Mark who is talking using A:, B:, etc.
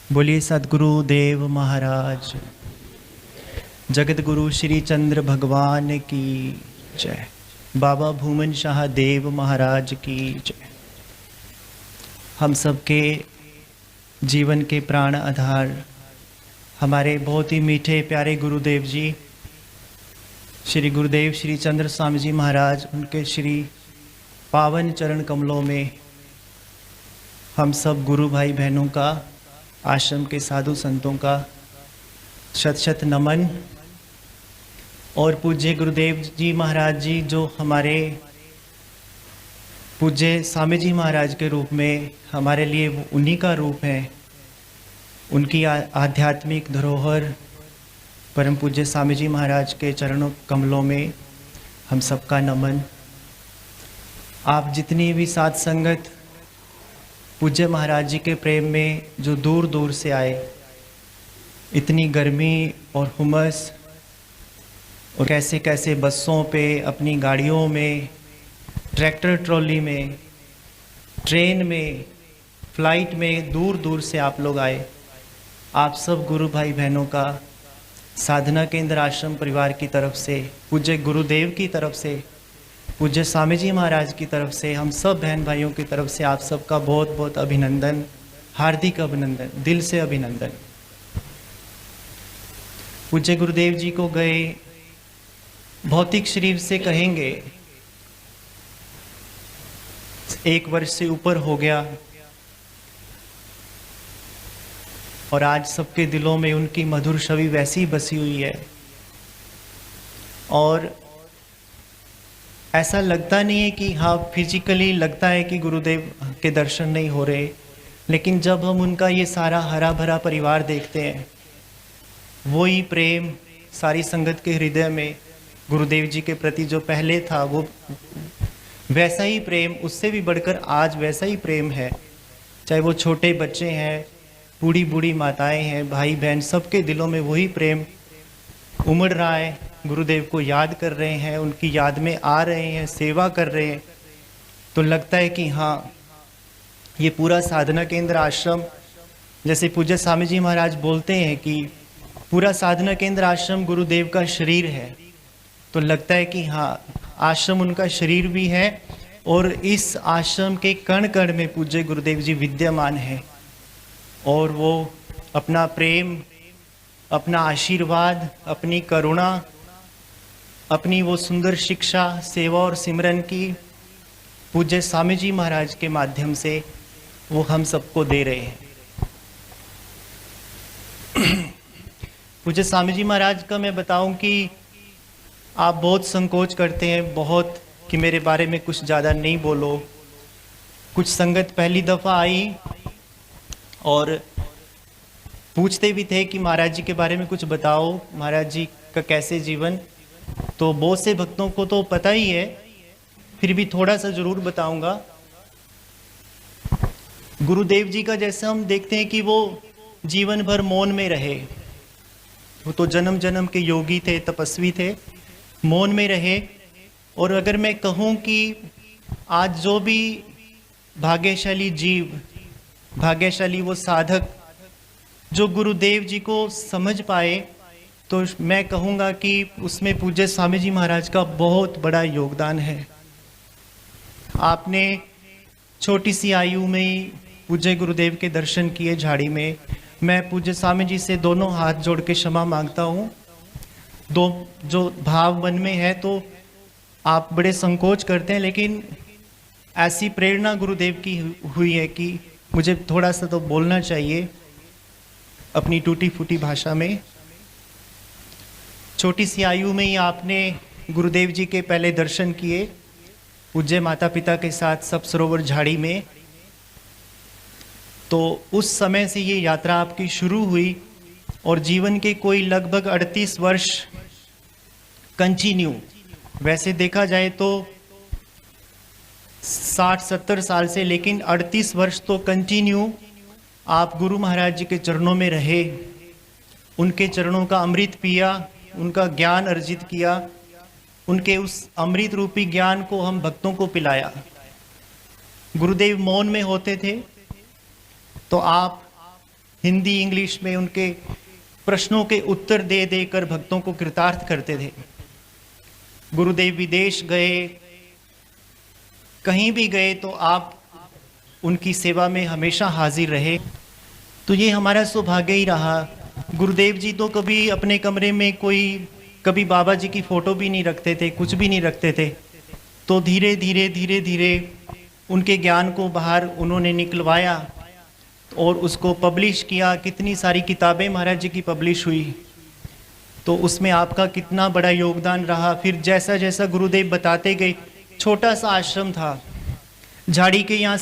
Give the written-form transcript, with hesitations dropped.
A: बोलिए सद्गुरु देव महाराज, जगत गुरु श्री चंद्र भगवान की जय। बाबा भूमन शाह देव महाराज की जय। हम सबके जीवन के प्राण आधार हमारे बहुत ही मीठे प्यारे गुरुदेव जी श्री गुरुदेव श्री चंद्र स्वामी जी महाराज, उनके श्री पावन चरण कमलों में हम सब गुरु भाई बहनों का, आश्रम के साधु संतों का शत शत नमन। और पूज्य गुरुदेव जी महाराज जी जो हमारे पूज्य स्वामी जी महाराज के रूप में हमारे लिए उन्हीं का रूप है, उनकी आध्यात्मिक धरोहर परम पूज्य स्वामी जी महाराज के चरणों कमलों में हम सबका नमन। आप जितनी भी साध संगत पूज्य महाराज जी के प्रेम में जो दूर दूर से आए, इतनी गर्मी और हुमस और कैसे कैसे बसों पे, अपनी गाड़ियों में, ट्रैक्टर ट्रॉली में, ट्रेन में, फ्लाइट में दूर दूर से आप लोग आए। आप सब गुरु भाई बहनों का साधना केंद्र आश्रम परिवार की तरफ से, पूज्य गुरुदेव की तरफ से, पूज्य स्वामी जी महाराज की तरफ से, हम सब बहन भाइयों की तरफ से आप सबका बहुत बहुत अभिनंदन, हार्दिक अभिनंदन, दिल से अभिनंदन। पूज्य गुरुदेव जी को गए भौतिक शरीर से कहेंगे 1 वर्ष से ऊपर हो गया, और आज सबके दिलों में उनकी मधुर छवि वैसी बसी हुई है। और ऐसा लगता नहीं है कि हाँ, फिजिकली लगता है कि गुरुदेव के दर्शन नहीं हो रहे, लेकिन जब हम उनका ये सारा हरा भरा परिवार देखते हैं, वही प्रेम सारी संगत के हृदय में गुरुदेव जी के प्रति जो पहले था, वो वैसा ही प्रेम, उससे भी बढ़कर आज वैसा ही प्रेम है। चाहे वो छोटे बच्चे हैं, बूढ़ी बूढ़ी माताएं हैं, भाई बहन, सबके दिलों में वही प्रेम उमड़ रहा है। गुरुदेव को याद कर रहे हैं, उनकी याद में आ रहे हैं, सेवा कर रहे हैं। तो लगता है कि हाँ, ये पूरा साधना केंद्र आश्रम, जैसे पूज्य स्वामी जी महाराज बोलते हैं कि पूरा साधना केंद्र आश्रम गुरुदेव का शरीर है, तो लगता है कि हाँ, आश्रम उनका शरीर भी है और इस आश्रम के कण कण में पूज्य गुरुदेव जी विद्यमान है। और वो अपना प्रेम, अपना आशीर्वाद, अपनी करुणा, अपनी वो सुंदर शिक्षा, सेवा और सिमरन की पूज्य स्वामी जी महाराज के माध्यम से वो हम सबको दे रहे हैं। पूज्य स्वामी जी महाराज का मैं बताऊं कि आप बहुत संकोच करते हैं, बहुत, कि मेरे बारे में कुछ ज़्यादा नहीं बोलो। कुछ संगत पहली दफ़ा आई और पूछते भी थे कि महाराज जी के बारे में कुछ बताओ, महाराज जी का कैसे जीवन। तो बहुत से भक्तों को तो पता ही है, फिर भी थोड़ा सा जरूर बताऊंगा। गुरुदेव जी का जैसे हम देखते हैं कि वो जीवन भर मौन में रहे, वो तो जन्म जन्म के योगी थे, तपस्वी थे, मौन में रहे। और अगर मैं कहूँ कि आज जो भी भाग्यशाली जीव, भाग्यशाली वो साधक जो गुरुदेव जी को समझ पाए, तो मैं कहूँगा कि उसमें पूज्य स्वामी जी महाराज का बहुत बड़ा योगदान है। आपने छोटी सी आयु में ही पूज्य गुरुदेव के दर्शन किए झाड़ी में। मैं पूज्य स्वामी जी से दोनों हाथ जोड़ के क्षमा मांगता हूँ। दो जो भाव मन में है, तो आप बड़े संकोच करते हैं, लेकिन ऐसी प्रेरणा गुरुदेव की हुई है कि मुझे थोड़ा सा तो बोलना चाहिए अपनी टूटी फूटी भाषा में। छोटी सी आयु में ही आपने गुरुदेव जी के पहले दर्शन किए पूज्य माता पिता के साथ सब सरोवर झाड़ी में। तो उस समय से ये यात्रा आपकी शुरू हुई और जीवन के कोई लगभग 38 वर्ष कंटिन्यू, वैसे देखा जाए तो 60-70 साल से, लेकिन 38 वर्ष तो कंटिन्यू आप गुरु महाराज जी के चरणों में रहे, उनके चरणों का अमृत पिया, उनका ज्ञान अर्जित किया, उनके उस अमृत रूपी ज्ञान को हम भक्तों को पिलाया। गुरुदेव मौन में होते थे, तो आप हिंदी इंग्लिश में उनके प्रश्नों के उत्तर दे देकर भक्तों को कृतार्थ करते थे। गुरुदेव विदेश गए, कहीं भी गए तो आप उनकी सेवा में हमेशा हाजिर रहे। तो ये हमारा सौभाग्य ही रहा। गुरुदेव जी तो कभी अपने कमरे में कभी बाबा जी की फ़ोटो भी नहीं रखते थे, कुछ भी नहीं रखते थे। तो धीरे धीरे उनके ज्ञान को बाहर उन्होंने निकलवाया और उसको पब्लिश किया। कितनी सारी किताबें महाराज जी की पब्लिश हुई। तो उसमें आपका कितना बड़ा योगदान रहा। फिर जैसा जैसा गुरुदेव बताते गए, छोटा सा आश्रम था, झाड़ी के यहाँ